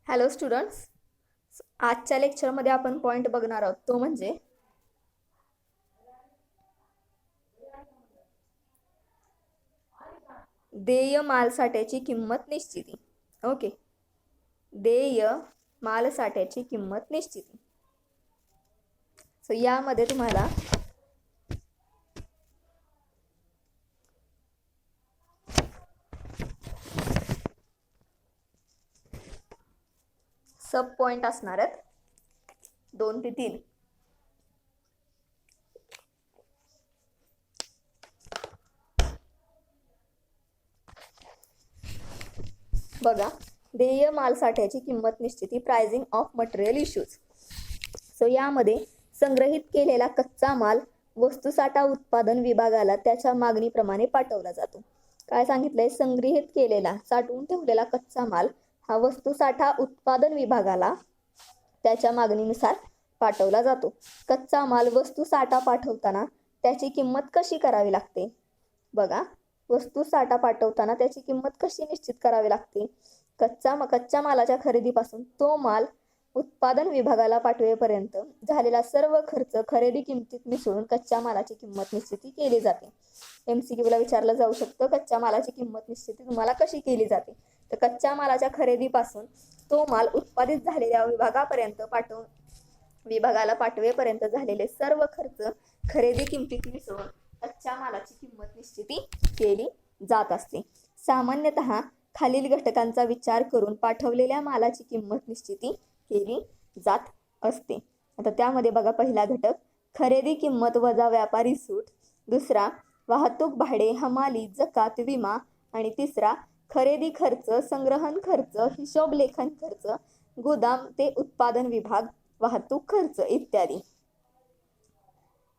Hello students, आजच्या लेक्चरमध्ये आपण पॉईंट बघणार आहोत तो म्हणजे देय मालसाठ्याची किंमत निश्चिती. ओके, देय मालसाठ्याची किंमत निश्चिती. सो यामध्ये तुम्हाला सब पॉइंट असणार आहेत 2 ते 3. बघा, देय मालसाठ्याची किंमत निश्चिती, pricing of material issues. So यामध्ये संग्रहित केलेला कच्चा माल वस्तुसाठा उत्पादन विभागाला त्याच्या मागणीप्रमाणे पाठवला जातो. काय सांगितलंय? संग्रहित केलेला, साठवून ठेवलेला कच्चा माल हा वस्तुसाठा उत्पादन विभागाला त्याच्या मागणीनुसार पाठवला जातो. कच्चा माल वस्तुसाठा पाठवताना त्याची किंमत कशी करावी लागते? बघा, वस्तुसाठा पाठवताना त्याची किंमत कशी निश्चित करावी लागते? कच्च्या मालाच्या खरेदीपासून तो माल उत्पादन विभागाला पाठवेपर्यंत झालेला सर्व खर्च खरेदी किमतीत मिसळून कच्च्या मालाची किंमत निश्चिती केली जाते. MCQ ला विचारलं जाऊ शकतं, कच्च्या मालाची किंमत निश्चिती तुम्हाला कशी केली जाते? तर कच्च्या मालाच्या खरेदीपासून तो माल उत्पादित झालेल्या विभागाला पाठवेपर्यंत झालेले सर्व खर्च खरेदी किमतीत मिसळून कच्च्या मालाची किंमत निश्चिती केली जात असते. सामान्यतः खालील घटकांचा विचार करून पाठवलेल्या मालाची किंमत निश्चिती केली जात असते. आता त्यामध्ये बघा, पहिला घटक खरेदी किंमत वजा व्यापारी सूट, दुसरा वाहतूक भाडे, हमाली, जकात, विमा, आणि तिसरा खरेदी खर्च, संग्रहण खर्च, हिशोब लेखन खर्च, गोदाम ते उत्पादन विभाग, वाहतूक खर्च इत्यादी.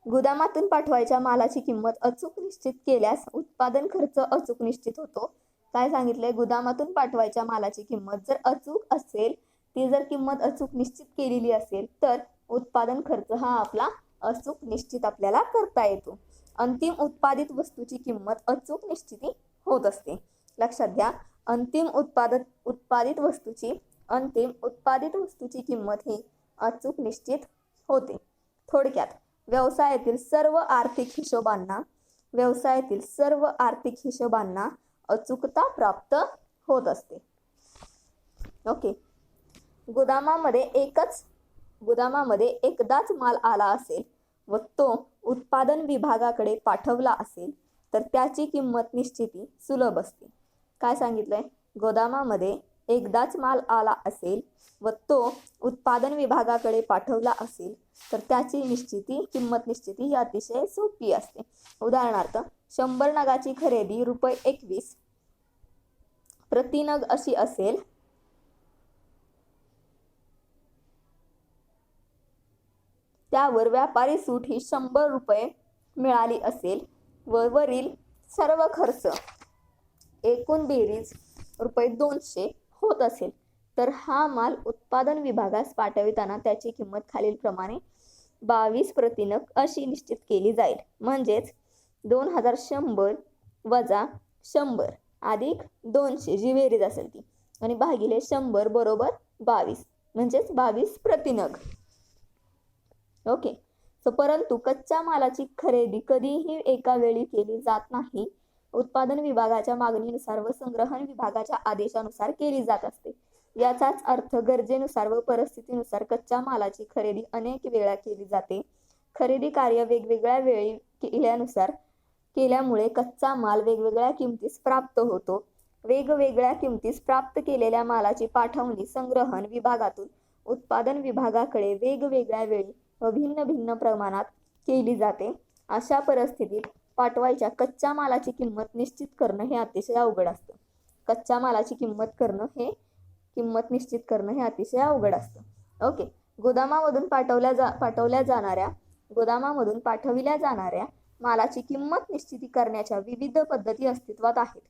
गोदामातून पाठवायच्या मालाची किंमत अचूक निश्चित केल्यास उत्पादन खर्च अचूक निश्चित होतो. काय सांगितलंय? गोदामातून पाठवायच्या मालाची किंमत जर अचूक असेल, ती जर किंमत अचूक निश्चित केलेली असेल तर उत्पादन खर्च हा आपला अचूक निश्चित आपल्याला करता येतो. अंतिम उत्पादित वस्तूची किंमत अचूक निश्चिती होत असते. लक्षात घ्या, अंतिम उत्पादित वस्तूची किंमत ही अचूक निश्चित होते. थोडक्यात, व्यवसायातील सर्व आर्थिक हिशोबांना अचूकता प्राप्त होत असते. ओके, गोदामामध्ये एकदाच माल आला असेल व तो उत्पादन विभागाकडे पाठवला असेल तर त्याची किंमत निश्चिती सुलभ असते. काय सांगितलंय? गोदामामध्ये एकदाच माल आला असेल व तो उत्पादन विभागाकडे पाठवला असेल तर त्याची किंमत निश्चिती ही अतिशय सोपी असते. उदाहरणार्थ, 100 नगाची खरेदी ₹21 प्रति नग अशी असेल त्यावर व्यापारी सूट ही ₹100 मिळाली असेल व वरील सर्व खर्च एकूण बेरीज ₹200 होत असेल तर हा माल उत्पादन विभागास पाठविताना त्याची किंमत खालीलप्रमाणे 22 प्रति नग अशी निश्चित केली जाईल. म्हणजेच 2100 वजा 100 अधिक 200 जी बेरीज असेल ती, आणि भागिले 100 बरोबर 22, म्हणजेच 22 प्रति नग. ओके, सो परंतु कच्च्या मालाची खरेदी कधीही एका वेळी केली जात नाही. उत्पादन विभागाच्या मागणीनुसार व संग्रहण विभागाच्या आदेशानुसार केली जात असते. याचाच अर्थ गरजेनुसार व परिस्थितीनुसार कच्च्या मालाची खरेदी अनेक वेळा केली जाते. खरेदी कार्य वेगवेगळ्या वेळी केल्यामुळे कच्चा माल वेगवेगळ्या किमतीस प्राप्त होतो. वेगवेगळ्या किमतीस प्राप्त केलेल्या मालाची पाठवणी संग्रहण विभागातून उत्पादन विभागाकडे वेगवेगळ्या वेळी व भिन्न भिन्न प्रमाणात केली जाते. अशा परिस्थितीत पाठवायच्या कच्च्या मालाची किंमत निश्चित करणं हे अतिशय अवघड असतं. कच्च्या मालाची किंमत निश्चित करणं हे अतिशय अवघड असतं. ओके, गोदामामधून पाठविल्या जाणाऱ्या मालाची किंमत निश्चिती करण्याच्या विविध पद्धती अस्तित्वात आहेत.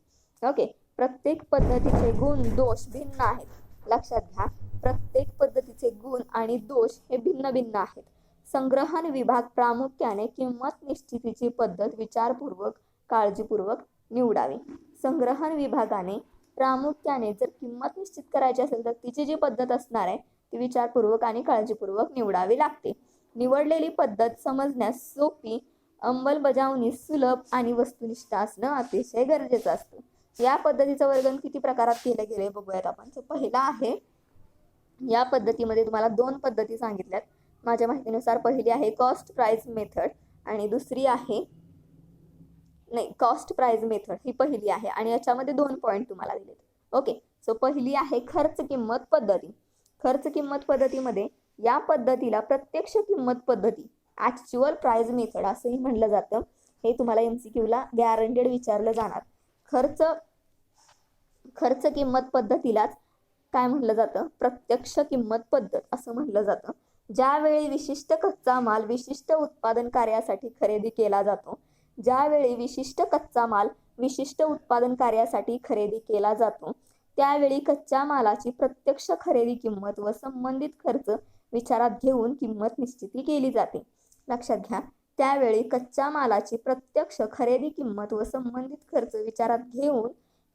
ओके, प्रत्येक पद्धतीचे गुण दोष भिन्न आहेत. लक्षात घ्या, प्रत्येक पद्धतीचे गुण आणि दोष हे भिन्न भिन्न आहेत. संग्रहण विभाग प्रामुख्याने किंमत निश्चितीची पद्धत विचारपूर्वक, काळजीपूर्वक निवडावी. संग्रहण विभागाने प्रामुख्याने जर किंमत निश्चित करायची असेल तर तिची जी पद्धत असणार आहे ती विचारपूर्वक आणि काळजीपूर्वक निवडावी लागते. निवडलेली पद्धत समजण्यास सोपी, अंमलबजावणी सुलभ आणि वस्तुनिष्ठ असणं अतिशय गरजेचं असतं. या पद्धतीचं वर्णन किती प्रकारात केलं गेले बघूयात आपण. तो पहिला आहे, या पद्धतीमध्ये तुम्हाला 2 पद्धती सांगितल्यात माझ्या माहितीनुसार. पहिली आहे कॉस्ट प्राइस मेथड आणि दुसरी आहे कॉस्ट प्राइस मेथड ही पहिली आहे आणि याच्यामध्ये 2 पॉईंट तुम्हाला दिलेत. ओके, सो पहिली आहे खर्च किंमत पद्धती. खर्च किंमत पद्धतीमध्ये या पद्धतीला प्रत्यक्ष किंमत पद्धती, ॲक्च्युअल प्राइस मेथड असंही म्हणलं जातं. हे तुम्हाला MCQ ला गॅरंटेड विचारलं जाणार. खर्च किंमत पद्धतीलाच काय म्हणलं जातं, प्रत्यक्ष किंमत पद्धत असं म्हणलं जातं. ज्यावेळी विशिष्ट कच्चा माल विशिष्ट उत्पादन कार्यासाठी खरेदी केला जातो, ज्यावेळी विशिष्ट कच्चा माल विशिष्ट उत्पादन कार्यासाठी खरेदी केला जातो त्यावेळी कच्च्या मालाची प्रत्यक्ष खरेदी किंमत व संबंधित खर्च विचारात घेऊन किंमत निश्चिती केली जाते. लक्षात घ्या, त्यावेळी कच्च्या मालाची प्रत्यक्ष खरेदी किंमत व संबंधित खर्च विचारात घेऊन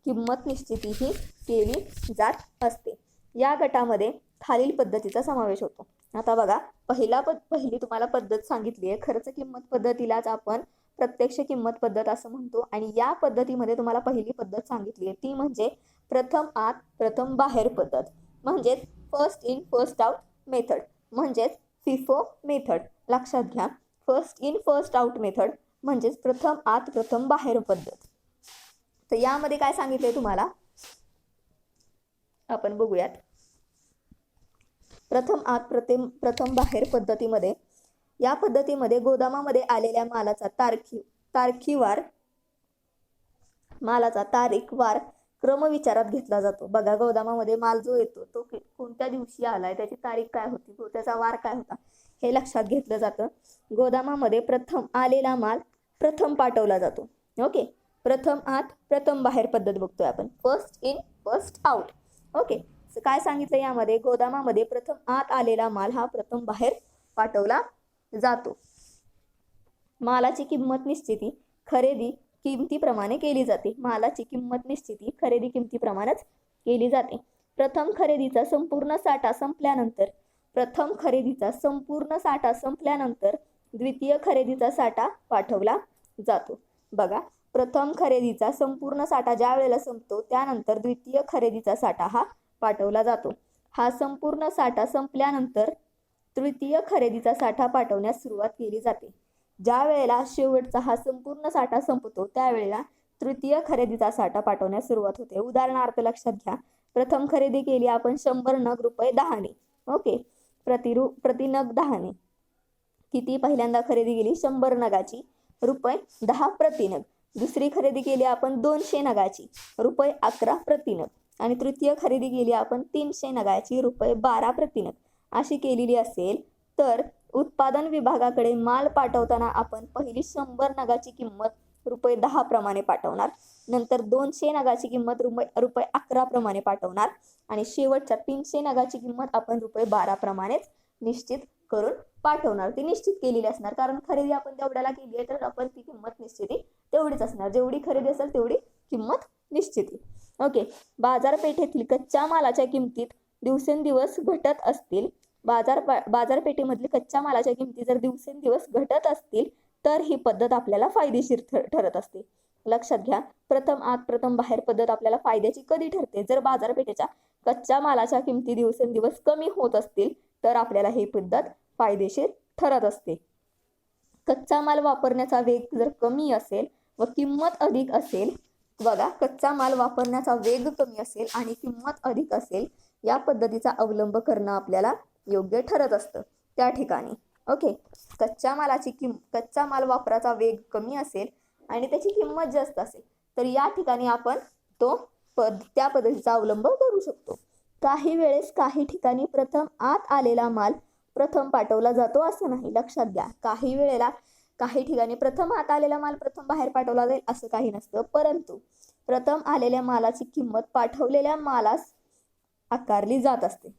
किंमत निश्चिती ही केली जात असते. या गटामध्ये खालील पद्धतीचा समावेश होतो. आता बघा, पहिली तुम्हाला पद्धत सांगितली आहे, खर्च किंमत पद्धतीलाच आपण प्रत्यक्ष किंमत पद्धत असं म्हणतो. आणि या पद्धतीमध्ये तुम्हाला पहिली पद्धत सांगितली आहे ती म्हणजे प्रथम आत प्रथम बाहेर पद्धत, म्हणजेच first in first out method, म्हणजेच फिफो मेथड. लक्षात घ्या, first in first out method म्हणजेच प्रथम आत प्रथम बाहेर पद्धत. तर यामध्ये काय सांगितलंय तुम्हाला आपण बघूयात. प्रथम आत प्रथम बाहेर पद्धतीमध्ये, या पद्धतीमध्ये गोदामामध्ये आलेल्या मालाचा तारीखवार क्रम विचारात घेतला जातो. बघा, गोदामामध्ये माल जो येतो तो कोणत्या दिवशी आलाय, त्याची तारीख काय होती, त्याचा वार काय होता हे लक्षात घेतलं जातं. गोदामामध्ये प्रथम आलेला माल प्रथम पाठवला जातो. ओके, प्रथम आत प्रथम बाहेर पद्धत बघतोय आपण, first in first out. Okay, काय सांगितलं यामध्ये, गोदामामध्ये प्रथम आत आलेला माल हा प्रथम बाहेर पाठवला जातो. मालाची किंमत निश्चिती खरेदी किमतीप्रमाणे केली जाते. मालाची किंमत निश्चिती खरेदी किमतीप्रमाणेच केली जाते. प्रथम खरेदीचा संपूर्ण साठा संपल्यानंतर द्वितीय खरेदीचा साठा पाठवला जातो. बघा, प्रथम खरेदीचा संपूर्ण साठा ज्या वेळेला संपतो त्यानंतर द्वितीय खरेदीचा साठा हा पाठवला जातो. हा संपूर्ण साठा संपल्यानंतर तृतीय खरेदीचा साठा पाठवण्यास सुरुवात केली जाते. ज्या वेळेला शेवटचा हा संपूर्ण साठा संपतो त्यावेळेला तृतीय खरेदीचा साठा पाठवण्यास सुरुवात होते. उदाहरणार्थ लक्षात घ्या, प्रथम खरेदी केली आपण 100 नग रुपये 10 ने. ओके, प्रति नग 10 ने. किती पहिल्यांदा खरेदी केली 100 नगाची, रुपये 10 प्रति नग. दुसरी खरेदी केली आपण 200 नगाची, रुपये 11 प्रति नग. आणि तृतीय खरेदी केली आपण 300 नगाची, रुपये 12 प्रति नग अशी केलेली असेल तर उत्पादन विभागाकडे माल पाठवताना आपण पहिली 100 नगाची किंमत रुपये 10 प्रमाणे पाठवणार, नंतर 200 नगाची किंमत रुपये 11 प्रमाणे पाठवणार आणि शेवटच्या 300 नगाची किंमत आपण रुपये 12 प्रमाणेच निश्चित करून पाठवणार. ती निश्चित केलेली असणार, कारण खरेदी आपण तेवढ्याला केली आहे तर आपण ती किंमत निश्चिती तेवढीच असणार. जेवढी खरेदी असेल तेवढी किंमत निश्चिती. ओके, बाजारपेठेतील कच्च्या मालाच्या किमतीत दिवसेंदिवस घटत असतील, बाजारपेठेमधील कच्च्या मालाच्या किमती जर दिवसेंदिवस घटत असतील तर ही पद्धत आपल्याला फायदेशीर ठरत असते. लक्षात घ्या, प्रथम आत प्रथम बाहेर पद्धत आपल्याला फायद्याची कधी ठरते, जर बाजारपेठेच्या कच्च्या मालाच्या किमती दिवसेंदिवस कमी होत असतील तर आपल्याला ही पद्धत फायदेशीर ठरत असते. कच्चा माल वापरण्याचा वेग जर कमी असेल व किंमत अधिक असेल, बघा, कच्चा माल वापरण्याचा वेग कमी असेल आणि किंमत अधिक असेल, या पद्धतीचा अवलंब करणं आपल्याला योग्य ठरत असतं त्या ठिकाणी. ओके, कच्चा माल वापराचा वेग कमी असेल आणि त्याची किंमत जास्त असेल तर या ठिकाणी आपण त्या पद्धतीचा अवलंब करू शकतो. काही वेळेस काही ठिकाणी प्रथम आत आलेला माल प्रथम पाठवला जातो असं नाही. लक्षात घ्या, काही वेळेला काही ठिकाणी प्रथम आत आलेला माल प्रथम बाहेर पाठवला जाईल असं काही नसतं, परंतु प्रथम आलेल्या मालाची किंमत पाठवलेल्या मालास आकारली जात असते.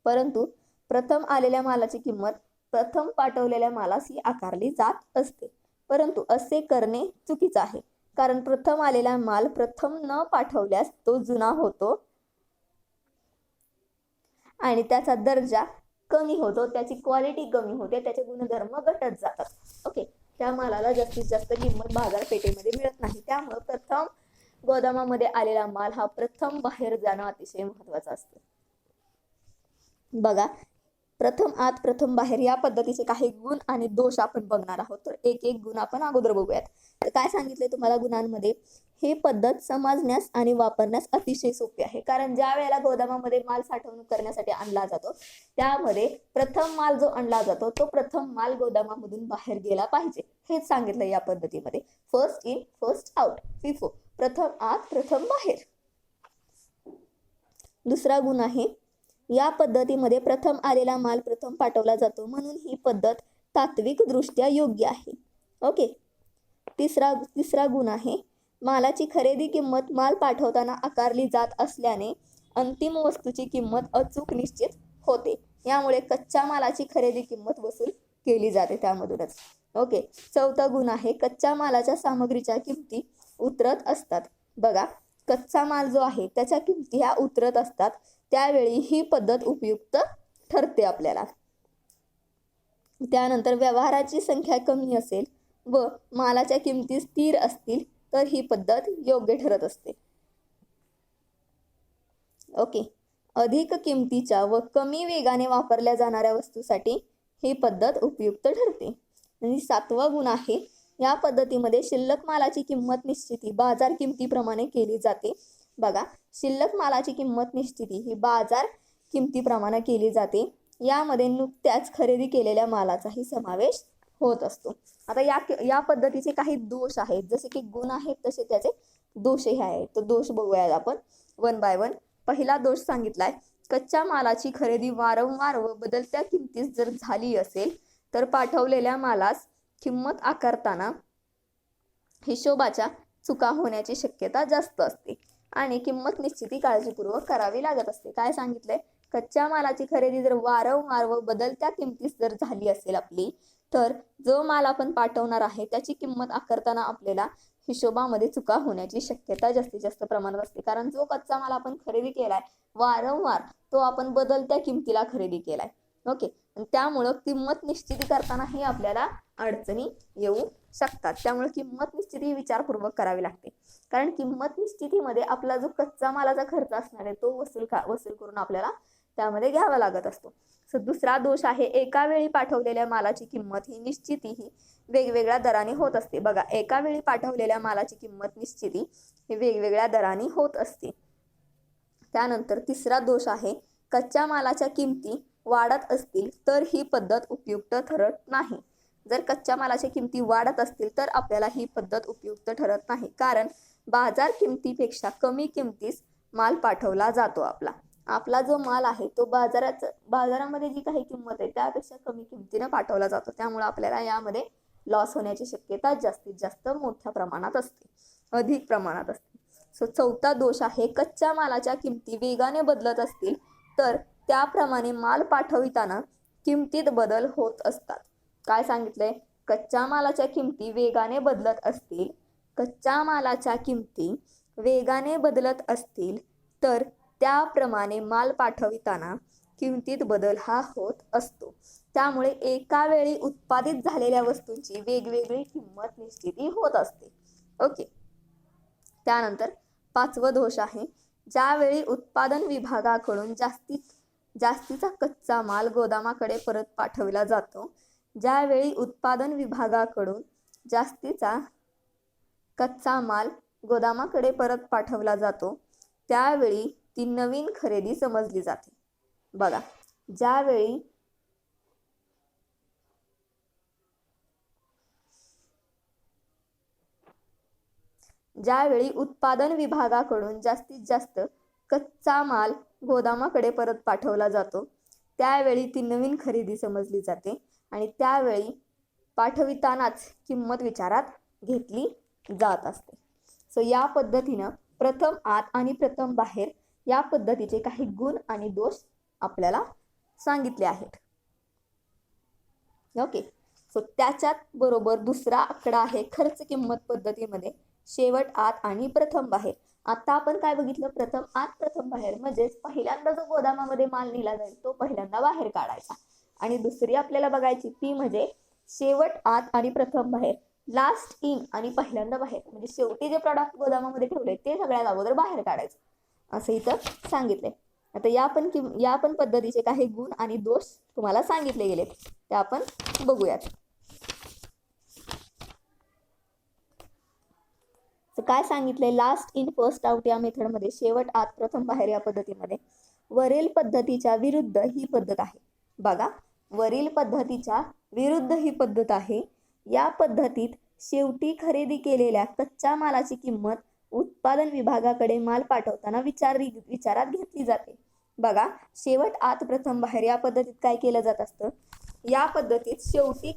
परंतु प्रथम आलेल्या मालाची किंमत प्रथम पाठवलेल्या मालास ही आकारली जात असते. परंतु असे करणे चुकीचं आहे, कारण प्रथम आलेला माल प्रथम न पाठवल्यास तो जुना होतो आणि त्याचा दर्जा कमी होतो, त्याची क्वालिटी कमी होते, त्याचे गुणधर्म घटत जातात। ओके, त्या मालाला जास्तीत जास्त किंमत बाजारपेठेमध्ये मिळत नाही, त्यामुळे प्रथम गोदामामध्ये आलेला माल हा प्रथम बाहेर जाणं अतिशय महत्त्वाचं असतं। बघा, प्रथम आत प्रथम बाहेर या पद्धतीचे काही गुण आणि दोष आपण बघणार आहोत। तर एक एक गुण आपण अगोदर बघूयात। तर काय सांगितले तुम्हाला गुणांमध्ये, हे पद्धत समजण्यास आणि वापरण्यास अतिशय सोपी आहे, कारण ज्या वेळेला गोदामामध्ये माल साठवणूक करण्यासाठी आणला जातो त्यामध्ये प्रथम माल जो आणला जातो तो प्रथम माल गोदामामधून बाहेर गेला पाहिजे, हेच सांगितलं या पद्धतीमध्ये। First in first out, FIFO, प्रथम आत प्रथम बाहेर। दुसरा गुण आहे, या पद्धतीमध्ये प्रथम आलेला माल प्रथम पाठवला जातो, म्हणून ही पद्धत तात्विक दृष्ट्या योग्य आहे। ओके, तिसरा गुण आहे, मालाची खरेदी किंमत माल पाठवताना आकारली जात असल्याने अंतिम वस्तूची किंमत अचूक निश्चित होते, यामुळे कच्च्या मालाची खरेदी किंमत वसूल केली जाते त्यामधूनच। ओके, चौथा गुण आहे, कच्च्या मालाच्या सामग्रीच्या किमती उतरत असतात। बघा, कच्चा माल जो आहे त्याच्या किमती ह्या उतरत असतात, त्यावेळी ही पद्धत उपयुक्त ठरते आपल्याला। त्यानंतर व्यवहाराची संख्या कमी असेल व मालाच्या किमती स्थिर असतील तर ही पद्धत योग्य ठरत असते। ओके, अधिक किमतीच्या व कमी वेगाने वापरल्या जाणाऱ्या वस्तूसाठी ही पद्धत उपयुक्त ठरते। आणि सातवा गुण आहे, या पद्धतीमध्ये शिल्लक मालाची किंमत निश्चिती बाजार किमतीप्रमाणे केली जाते। बघा, शिल्लक मालाची किंमत निश्चिती ही बाजार किमतीप्रमाणे केली जाते, यामध्ये नुकत्याच खरेदी केलेल्या मालाचाही समावेश होत असतो। आता या पद्धतीचे काही दोष आहेत, जसे की गुण आहेत तसे त्याचे दोषही आहेत। तो दोष बघूया आपण वन बाय वन। पहिला दोष सांगितलाय, कच्च्या मालाची खरेदी वारंवार व बदलत्या किमतीस जर झाली असेल तर पाठवलेल्या मालास किंमत आकारताना हिशोबाच्या चुका होण्याची शक्यता जास्त असते आणि किंमत निश्चिती काळजीपूर्वक करावी लागत असते। काय सांगितलंय, कच्च्या मालाची खरेदी जर वारंवार व बदलत्या किमतीस जर झाली असेल आपली, तर जो माल आपण पाठवणार आहे त्याची किंमत आकारताना आपल्याला हिशोबामध्ये चुका होण्याची शक्यता जास्तीत जास्त प्रमाणात असते, कारण जो कच्चा माल आपण खरेदी केलाय वारंवार तो आपण बदलत्या किमतीला खरेदी केलाय। ओके, त्यामुळं किंमत निश्चिती करतानाही आपल्याला अडचणी येऊ शकतात, त्यामुळे किंमत निश्चिती विचारपूर्वक करावी लागते, कारण किंमत निश्चितीमध्ये आपला जो कच्चा मालाचा खर्च असणार आहे तो वसूल करून आपल्याला त्यामध्ये घ्यावा लागत असतो। दुसरा दोष आहे, एका वेळी पाठवलेल्या मालाची किंमत ही निश्चिती ही वेगवेगळ्या दराने होत असते। बघा, एका वेळी पाठवलेल्या मालाची किंमत निश्चिती ही वेगवेगळ्या दराने होत असते। त्यानंतर तिसरा दोष आहे, कच्च्या मालाच्या किमती वाढत असतील तर ही पद्धत उपयुक्त ठरत नाही। जर कच्च्या मालाच्या किमती वाढत असतील तर आपल्याला ही पद्धत उपयुक्त ठरत नाही, कारण बाजार किमतीपेक्षा कमी किमतीस माल पाठवला जातो। आपला जो माल आहे तो बाजारामध्ये जी काही किंमत आहे त्यापेक्षा कमी किमतीने पाठवला जातो, त्यामुळे आपल्याला यामध्ये लॉस होण्याची शक्यता जास्तीत जास्त मोठ्या प्रमाणात असते, अधिक प्रमाणात असते। चौथा दोष आहे, कच्च्या मालाच्या किमती वेगाने बदलत असतील तर त्याप्रमाणे माल पाठविताना किमतीत बदल होत असतात। काय सांगितलंय, कच्च्या मालाच्या किमती वेगाने बदलत असतील, कच्च्या मालाच्या किमती वेगाने बदलत असतील तर त्याप्रमाणे माल पाठविताना किमतीत बदल हा होत असतो, त्यामुळे एका वेळी उत्पादित झालेल्या वस्तूंची वेगवेगळी किंमत निश्चिती होत असते। ओके, त्यानंतर पाचवा दोष आहे, ज्यावेळी उत्पादन विभागाकडून जास्तीचा कच्चा माल गोदामाकडे परत पाठवला जातो, ज्यावेळी उत्पादन विभागाकडून जास्तीचा कच्चा माल गोदामाकडे परत पाठवला जातो त्यावेळी ती नवीन खरेदी समजली जाते। बघा, ज्यावेळी उत्पादन विभागाकडून जास्तीत जास्त कच्चा माल गोदामाकडे परत पाठवला जातो त्यावेळी ती नवीन खरेदी समजली जाते आणि त्यावेळी पाठवितानाच किंमत विचारात घेतली जात असते। या पद्धतीनं प्रथम आत आणि प्रथम बाहेर या पद्धतीचे काही गुण आणि दोष आपल्याला सांगितले आहेत। ओके, त्याच्यात बरोबर दुसरा आकडा आहे खर्च किंमत पद्धतीमध्ये शेवट आत आणि प्रथम बाहेर. आता आपण काय बघितलं, प्रथम आत प्रथम बाहेर, म्हणजेच पहिल्यांदा जो गोदामामध्ये माल नेला जाईल तो पहिल्यांदा बाहेर काढायचा. आणि दुसरी आपल्याला बघायची ती म्हणजे शेवट आत आणि प्रथम बाहेर, लास्ट इन आणि पहिल्यांदा बाहेर, म्हणजे शेवटी जे प्रॉडक्ट गोदामामध्ये ठेवले ते सगळ्यात अगोदर बाहेर काढायचं असं इथं सांगितलंय. आता या पण पद्धतीचे काही गुण आणि दोष तुम्हाला सांगितले गेलेत, ते आपण बघूयात. काय सांगितलंय, लास्ट इन फर्स्ट आउट या मेथडमध्ये, शेवट आत प्रथम बाहेर या पद्धतीमध्ये वरील पद्धतीच्या विरुद्ध ही पद्धत आहे. बघा, वरील पद्धतीच्या विरुद्ध ही पद्धत आहे. या पद्धतीत शेवटी खरेदी केलेल्या कच्च्या मालाची किंमत उत्पादन विभागाकडे माल पाठवताना विचारात घेतली जाते. बघा, शेवट आत प्रथम बाहेर या पद्धतीत काय केलं जात असतं, या पद्धतीत शेवटला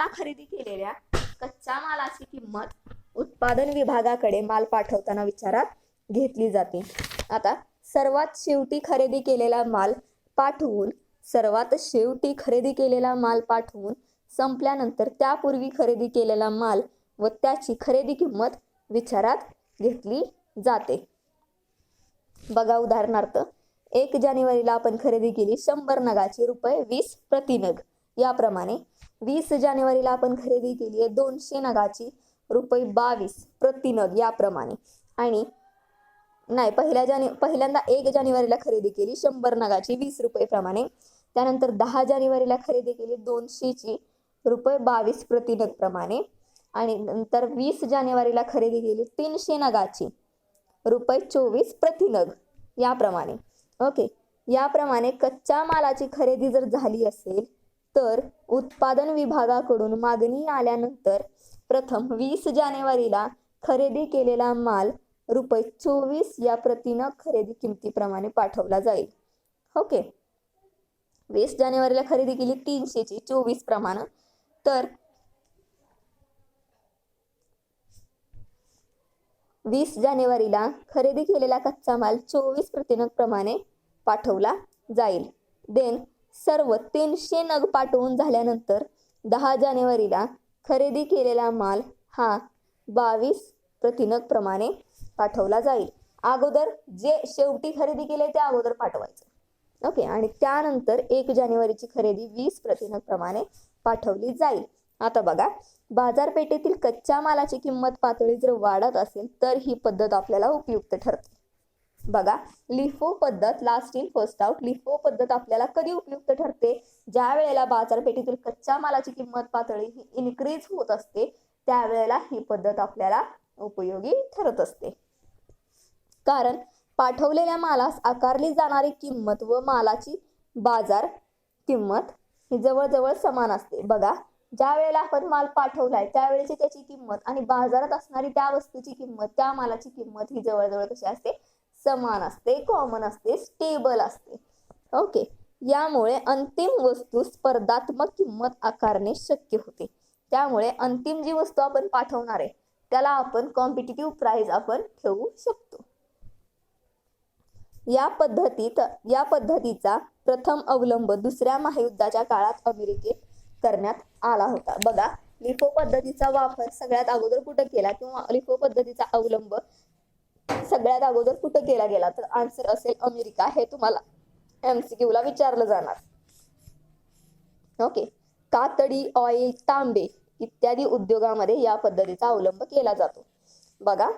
खरेदी केलेल्या कच्च्या मालाची किंमत उत्पादन विभागाकडे माल पाठवताना विचारात घेतली जाते. आता सर्वात शेवटी खरेदी केलेला माल पाठवून संपल्यानंतर त्यापूर्वी खरेदी केलेला माल व त्याची खरेदी किंमत विचारात घेतली जाते. बघा, उदाहरणार्थ 1 जानेवारीला आपण खरेदी केली 100 नगाची ₹20 प्रति नग. याप्रमाणे 20 जानेवारीला आपण खरेदी केली आहे 200 नगाची ₹22 प्रति नग याप्रमाणे. आणि नाही, पहिल्यांदा 1 जानेवारीला खरेदी केली 100 नगाची ₹20 प्रमाणे. त्यानंतर 10 जानेवारीला खरेदी केली 200ची ₹22 प्रति नग प्रमाणे. आणि नंतर 20 जानेवारीला खरेदी केली 300 नगाची ₹24 प्रति नग याप्रमाणे. ओके, याप्रमाणे कच्च्या मालाची खरेदी जर झाली असेल तर उत्पादन विभागाकडून मागणी आल्यानंतर प्रथम 20 जानेवारीला खरेदी केलेला माल ₹24 या प्रतिनग खरेदी किमतीप्रमाणे पाठवला जाईल. ओके, 20 जानेवारीला खरेदी केली 300ची 24 प्रमाणे, तर 20 जानेवारीला खरेदी केलेला कच्चा माल 24 प्रतिनग प्रमाणे पाठवला जाईल. देन सर्व 300 नग पाठवून झाल्यानंतर 10 जानेवारीला खरेदी केलेला माल हा 22 प्रतिनग प्रमाणे पाठवला जाईल. अगोदर जे शेवटी खरेदी केले ते अगोदर पाठवायचं. ओके, आणि त्यानंतर 1 जानेवारीची खरेदी 20 प्रतिनग प्रमाणे पाठवली जाईल. आता बघा, बाजारपेठेतील कच्च्या मालाची किंमत पातळी जर वाढत असेल तर ही पद्धत आपल्याला उपयुक्त ठरते. बघा, लिफो पद्धत, last in first out, LIFO पद्धत आपल्याला कधी उपयुक्त ठरते, ज्या वेळेला बाजारपेठेतील कच्च्या मालाची किंमत पातळी ही इन्क्रीज होत असते त्यावेळेला ही पद्धत आपल्याला उपयोगी ठरत असते. कारण पाठवलेल्या मालास आकारली जाणारी किंमत व मालाची बाजार किंमत ही जवळजवळ समान असते. बघा, ज्या वेळेला आपण माल पाठवलाय त्यावेळेची त्याची किंमत आणि बाजारात असणारी त्या वस्तूची किंमत, त्या मालाची किंमत ही जवळजवळ कशी असते, समान असते, कॉमन असते, स्टेबल असते. ओके, यामुळे अंतिम वस्तू स्पर्धात्मक किंमत आकारणे शक्य होते. त्यामुळे अंतिम जी वस्तू आपण पाठवणार आहे त्याला आपण कॉम्पिटिटिव्ह प्राइस आपण ठेवू शकतो. या पद्धतीचा प्रथम अवलंब दुसऱ्या महायुद्धाच्या काळात अमेरिकेत करण्यात आला होता. बघा, लिफो पद्धतीचा वापर सगळ्यात अगोदर कुठे केला किंवा लिफो पद्धतीचा अवलंब सगळ्यात अगोदर कुठे केला गेला, तर आन्सर असेल अमेरिका. हे तुम्हाला MCQ ला विचारलं जाणार. ओके, कातडी, ऑइल, तांबे इत्यादी उद्योगामध्ये या पद्धतीचा अवलंब केला जातो. बघा,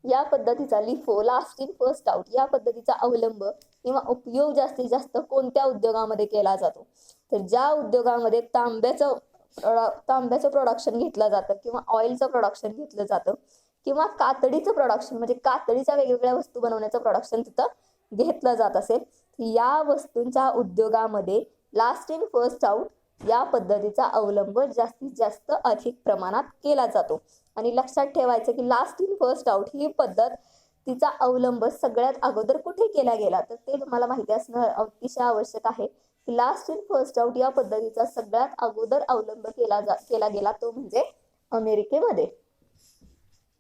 या पद्धतीचा LIFO, last in first out या पद्धतीचा अवलंब किंवा उपयोग जास्तीत जास्त कोणत्या उद्योगामध्ये केला जातो, तर ज्या उद्योगामध्ये तांब्याचं प्रोडक्शन घेतलं जातं किंवा ऑइलचं प्रोडक्शन घेतलं जातं किंवा कातडीचं प्रोडक्शन म्हणजे कातडीच्या वेगवेगळ्या वस्तू बनवण्याचं प्रोडक्शन तिथं घेतलं जात असेल, या वस्तूंच्या उद्योगामध्ये लास्ट इन फर्स्ट आउट या पद्धतीचा अवलंब जास्तीत जास्त अधिक प्रमाणात केला जातो. आणि लक्षात ठेवायचं की लास्ट इन फर्स्ट आउट ही पद्धत, तिचा अवलंब सगळ्यात अगोदर कुठे केला गेला, तर ते तुम्हाला माहिती असणं अतिशय आवश्यक आहे की लास्ट इन फर्स्ट आउट या पद्धतीचा सगळ्यात अगोदर अवलंब केला गेला तो म्हणजे अमेरिकेमध्ये.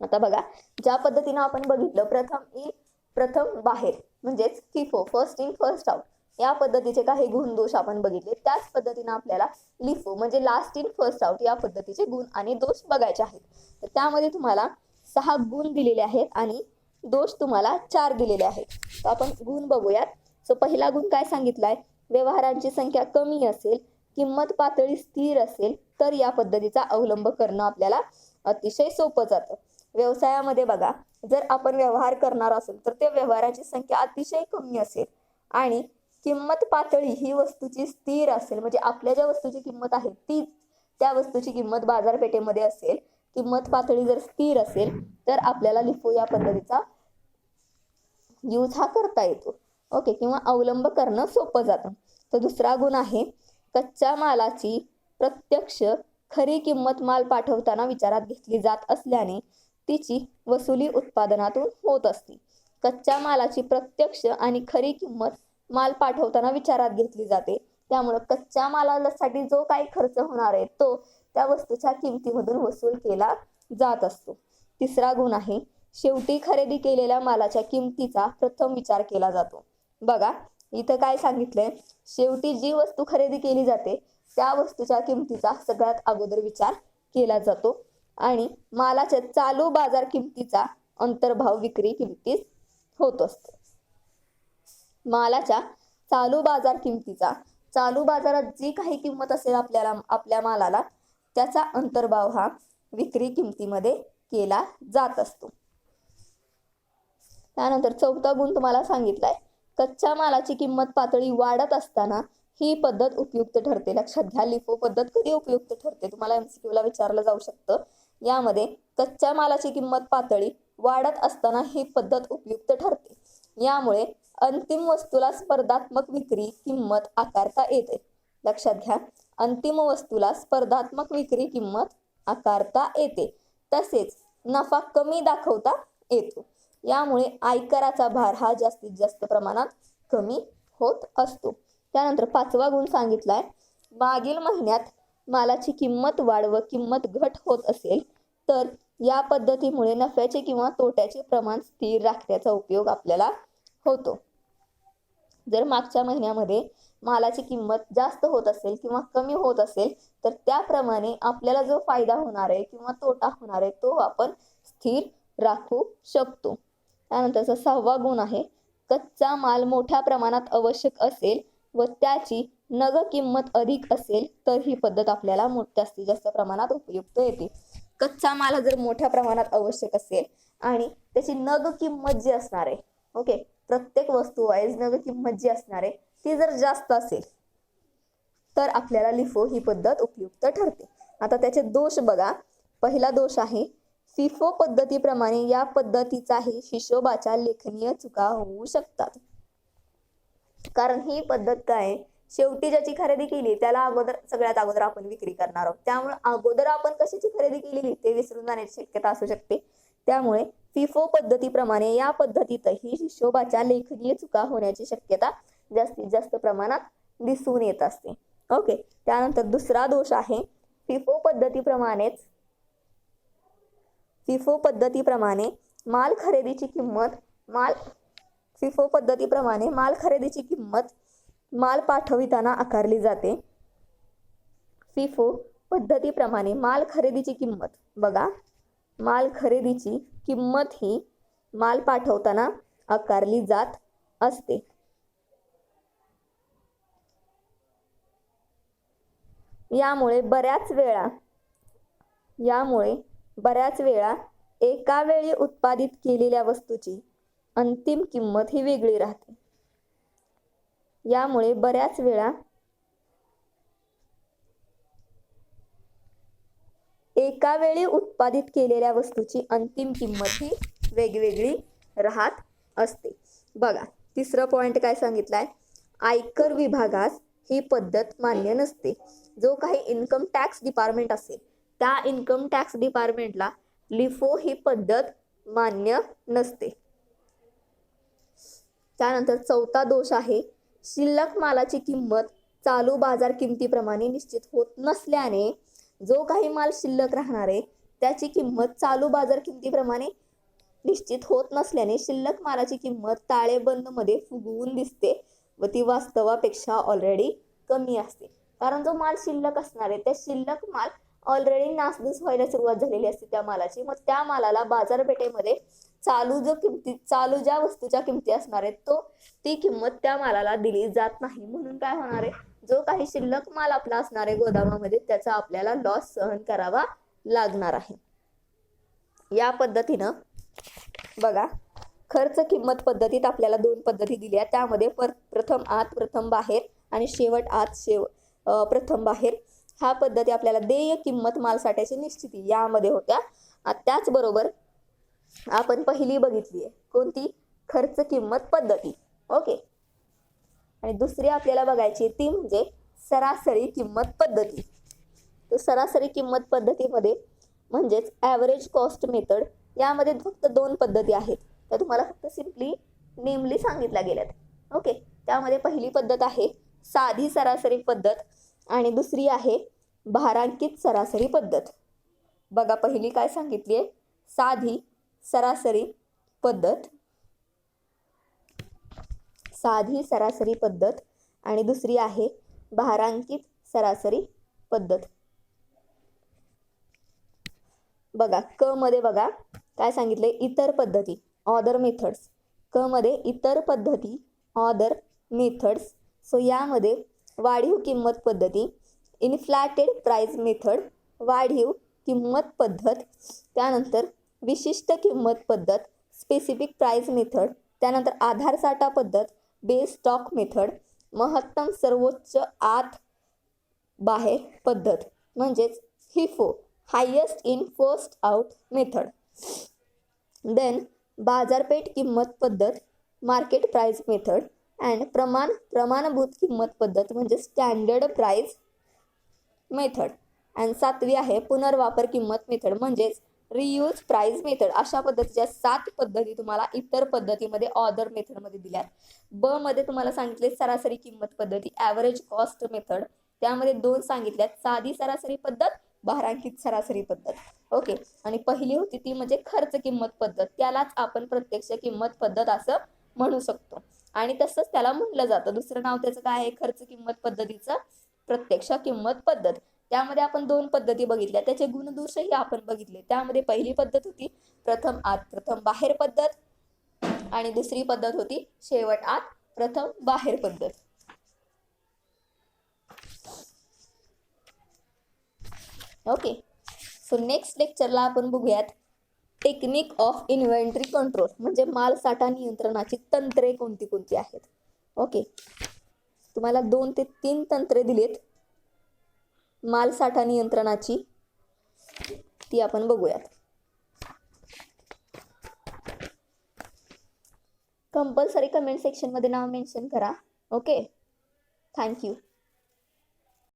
आता बघा, ज्या पद्धतीने आपण बघितलं प्रथम बाहेर म्हणजेच FIFO, first in first out, या पद्धतीचे काही गुण दोष आपण बघितले. त्याच पद्धतीने आपल्याला लिफो म्हणजे लास्ट इन फर्स्ट आउट या पद्धतीचे गुण आणि दोष बघायचे आहेत. तर त्यामध्ये तुम्हाला 6 गुण दिलेले आहेत आणि दोष तुम्हाला 4 दिलेले आहेत. तर आपण गुण बघूयात. सो पहिला गुण काय सांगितलाय, व्यवहारांची संख्या कमी असेल, किंमत पातळी स्थिर असेल तर या पद्धतीचा अवलंब करणं आपल्याला अतिशय सोपं जातं. व्यवसायामध्ये बघा, जर आपण व्यवहार करणार असेल तर त्या व्यवहाराची संख्या अतिशय कमी असेल आणि किंमत पातळी ही वस्तूची स्थिर असेल, म्हणजे आपल्या ज्या वस्तूची किंमत आहे ती त्या वस्तूची किंमत बाजारपेठेमध्ये असेल, किंमत पातळी जर स्थिर असेल तर आपल्याला लिफो या पद्धतीचा यूज हा करता येतो. ओके, किंवा अवलंब करणं सोपं जातं. तर दुसरा गुण आहे, कच्च्या मालाची प्रत्यक्ष खरी किंमत माल पाठवताना विचारात घेतली जात असल्याने तिची वसुली उत्पादनातून होत असते. कच्च्या मालाची प्रत्यक्ष आणि खरी किंमत माल पाठवताना विचारात घेतली जाते, त्यामुळे कच्च्या मालासाठी जो काही खर्च होणार आहे तो त्या वस्तूच्या किमतीमधून वसूल केला जात असतो. तिसरा गुण आहे, शेवटी खरेदी केलेल्या मालाच्या किमतीचा प्रथम विचार केला जातो. बघा इथं काय सांगितलंय, शेवटी जी वस्तू खरेदी केली जाते त्या वस्तूच्या किमतीचा सगळ्यात अगोदर विचार केला जातो आणि मालाच्या चालू बाजार किमतीचा अंतर्भाव विक्री किमतीत होत असतो. मालाच्या चालू बाजार किमतीचा, चालू बाजारात जी काही किंमत असेल आपल्या मालाला त्याचा अंतर्भाव हा विक्री किमतीमध्ये केला जात असतो. त्यानंतर चौथा गुण तुम्हाला सांगितलाय, कच्च्या मालाची किंमत पातळी वाढत असताना ही पद्धत उपयुक्त ठरते. लक्षात घ्या, लिफो पद्धत कधी उपयुक्त ठरते तुम्हाला MCQ ला विचारलं जाऊ शकतं. यामध्ये कच्च्या मालाची किंमत पातळी वाढत असताना ही पद्धत उपयुक्त ठरते. यामुळे अंतिम वस्तूला स्पर्धात्मक विक्री किंमत आकारता येते. लक्षात घ्या, अंतिम वस्तूला स्पर्धात्मक विक्री किंमत आकारता येते. तसेच नफा कमी दाखवता येतो. यामुळे आयकराचा भार हा जास्तीत जास्त प्रमाणात कमी होत असतो. त्यानंतर पाचवा गुण सांगितलाय, मागील महिन्यात मालाची किंमत वाढ व किंमत घट होत असेल तर या पद्धतीमुळे नफ्याचे किंवा तोट्याचे प्रमाण स्थिर राखण्याचा उपयोग आपल्याला होतो. जर मागच्या महिन्यामध्ये मालाची किंमत जास्त होत असेल किंवा कमी होत असेल तर त्याप्रमाणे आपल्याला जो फायदा होणार आहे किंवा तोटा होणार आहे तो आपण स्थिर राखू शकतो. त्यानंतरचा 6वा गुण आहे, कच्चा माल मोठ्या प्रमाणात आवश्यक असेल व त्याची नग किंमत अधिक असेल तर ही पद्धत आपल्याला जास्तीत जास्त प्रमाणात उपयुक्त येते. कच्चा माल जर मोठ्या प्रमाणात आवश्यक असेल आणि त्याची नग किंमत जी असणार आहे, ओके, प्रत्येक वस्तू वाईज नग किंमत जी असणार आहे ती जर जास्त असेल तर आपल्याला लिफो ही पद्धत उपयुक्त ठरते. आता त्याचे दोष बघा. पहिला दोष आहे, फिफो पद्धतीप्रमाणे या पद्धतीचाही हिशोबाच्या लेखनीय चुका होऊ शकतात. कारण ही पद्धत काय, शेवटी ज्याची खरेदी केली त्याला सगळ्यात अगोदर आपण विक्री करणार आहोत. त्यामुळे अगोदर आपण कशाची खरेदी केलेली ते विसरून जाण्याची शक्यता असू शकते. त्यामुळे फिफो पद्धतीप्रमाणे या पद्धतीतही हिशोबाच्या लेखनीय चुका होण्याची शक्यता जास्तीत जास्त प्रमाणात दिसून येत असते. ओके, त्यानंतर दुसरा दोष आहे, फिफो पद्धतीप्रमाणे माल खरेदीची किंमत माल पाठविताना आकारली जाते. फिफो पद्धतीप्रमाणे माल खरेदीची किंमत बघा, माल खरेदीची किंमत ही माल पाठवताना आकारली जात असते. यामुळे बऱ्याच वेळा एका वेळी उत्पादित केलेल्या वस्तूची अंतिम किंमत ही वेगळी राहते. यामुळे बऱ्याच वेळा एका वेळी उत्पादित केलेल्या वस्तूची अंतिम किंमत ही वेगवेगळी राहत असते. बघा तिसरं पॉइंट काय सांगितलाय, आयकर विभागास ही पद्धत मान्य नसते. जो काही इन्कम टॅक्स डिपार्टमेंट असेल त्या इन्कम टॅक्स डिपार्टमेंटला लिफो ही पद्धत मान्य नसते. त्यानंतर चौथा दोष आहे, शिल्लक मालाची किंमत चालू बाजार किमतीप्रमाणे निश्चित होत नसल्याने जो काही माल शिल्लक राहणार आहे त्याची किंमत चालू बाजार किमतीप्रमाणे निश्चित होत नसल्याने शिल्लक मालाची किंमत ताळेबंद मध्ये फुगवून दिसते व ती वास्तवापेक्षा ऑलरेडी कमी असते. कारण जो माल शिल्लक असणार आहे त्या शिल्लक माल ऑलरेडी नासधूस व्हायला सुरुवात झालेली असते त्या मालाची. मग त्या मालाला बाजारपेठेमध्ये चालू ज्या वस्तूच्या किमती असणार आहेत ती किंमत त्या मालाला दिली जात नाही. म्हणून काय होणार आहे, जो काही शिल्लक माल आपला असणार आहे गोदामामध्ये त्याचा आपल्याला लॉस सहन करावा लागणार आहे. या पद्धतीनं बघा, खर्च किंमत पद्धतीत आपल्याला 2 पद्धती दिल्या. त्यामध्ये प्रथम आत प्रथम बाहेर आणि शेवट आत प्रथम बाहेर ह्या पद्धती आपल्याला देय किंमत मालसाठ्याची निश्चिती यामध्ये होत्या. त्याचबरोबर आपण पहिली बघितली आहे कोणती, खर्च किंमत पद्धती. ओके. आणि दुसरी आपल्याला बघायची ती म्हणजे सरासरी किंमत पद्धती. तर सरासरी किंमत पद्धतीमध्ये म्हणजेच ॲव्हरेज कॉस्ट मेथड, यामध्ये फक्त 2 पद्धती आहेत. त्या तुम्हाला फक्त सिम्पली नेमली सांगितल्या गेल्यात. ओके. त्यामध्ये पहिली पद्धत आहे साधी सरासरी पद्धत आणि दुसरी आहे भारांकित सरासरी पद्धत. बघा, पहिली काय सांगितली आहे, साधी सरासरी पद्धत, साधी सरासरी पद्धत आणि दुसरी आहे भारांकित सरासरी पद्धत. बघा, क मध्ये बघा काय सांगितले, इतर पद्धती ऑदर मेथड्स. क मध्ये इतर पद्धती ऑदर मेथड्स. सो यामध्ये वाढीव किंमत पद्धती, इन्फ्लेटेड प्राइस मेथड, वाढीव किंमत पद्धत, त्यानंतर विशिष्ट किंमत पद्धत, स्पेसिफिक प्राइस मेथड, त्यानंतर आधार साठा पद्धत, बेस स्टॉक मेथड, महत्तम सर्वोच्च आत बाहेर पद्धत म्हणजेच HIFO, highest in first out method. Then बाजारपेठ किंमत पद्धत, मार्केट प्राइस मेथड अँड प्रमाणभूत किंमत पद्धत म्हणजे स्टँडर्ड प्राइस मेथड. अँड 7वी आहे पुनर्वापर किंमत मेथड म्हणजेच रियूज प्राइस मेथड. अशा पद्धतीच्या 7 पद्धती तुम्हाला इतर पद्धतीमध्ये ऑदर मेथडमध्ये दिल्यात. ब मध्ये तुम्हाला सांगितले सरासरी किंमत पद्धती, ॲव्हरेज कॉस्ट मेथड. त्यामध्ये 2 सांगितल्यात, साधी सरासरी पद्धत, भारांकित सरासरी पद्धत. ओके. आणि पहिली होती ती म्हणजे खर्च किंमत पद्धत. त्यालाच आपण प्रत्यक्ष किंमत पद्धत असं म्हणू शकतो आणि तसंच त्याला म्हटलं जातं. दुसरं नाव त्याचं काय आहे, खर्च किंमत पद्धतीचं प्रत्यक्ष किंमत पद्धत. त्यामध्ये आपण 2 पद्धती बघितल्या, त्याचे गुणदोषही आपण बघितले. त्यामध्ये पहिली पद्धत होती प्रथम आत प्रथम बाहेर पद्धत आणि दुसरी पद्धत होती शेवट आत प्रथम बाहेर पद्धत. ओके. सो नेक्स्ट लेक्चरला आपण बघूयात टेक्निक ऑफ इन्व्हेंटरी कंट्रोल म्हणजे माल साठा नियंत्रणाची तंत्रे कोणती कोणती आहेत. ओके. तुम्हाला 2 ते 3 तंत्रे दिलीत माल साठा नियंत्रणाची, ती आपण बघूयात. कंपल्सरी कमेंट सेक्शन मध्ये नाव मेन्शन करा. ओके. थँक्यू.